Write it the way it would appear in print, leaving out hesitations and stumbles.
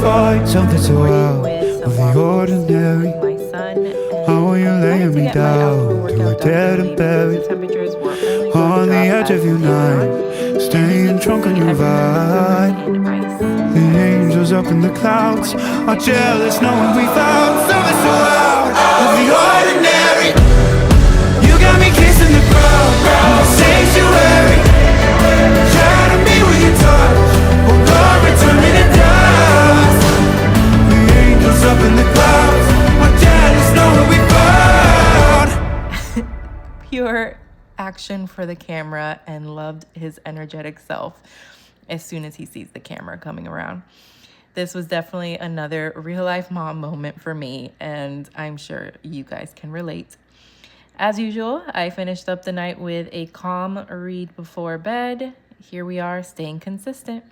find something so out of the ordinary. My son, and How are you laying me I down to a dead and buried the temperatures were only going on to the drop edge of as your they night, were. staying drunk on your vibe. The angels up in the clouds are jealous knowing we found something so out of the ordinary. You got me kissing the ground in the sanctuary. Shadow me with your touch, oh Lord, return me to dust. The angels up in the clouds are jealous knowing we found. Pure action for the camera, and loved his energetic self as soon as he sees the camera coming around. This was definitely another real life mom moment for me, and I'm sure you guys can relate. As usual, I finished up the night with a calm read before bed. Here we are, staying consistent.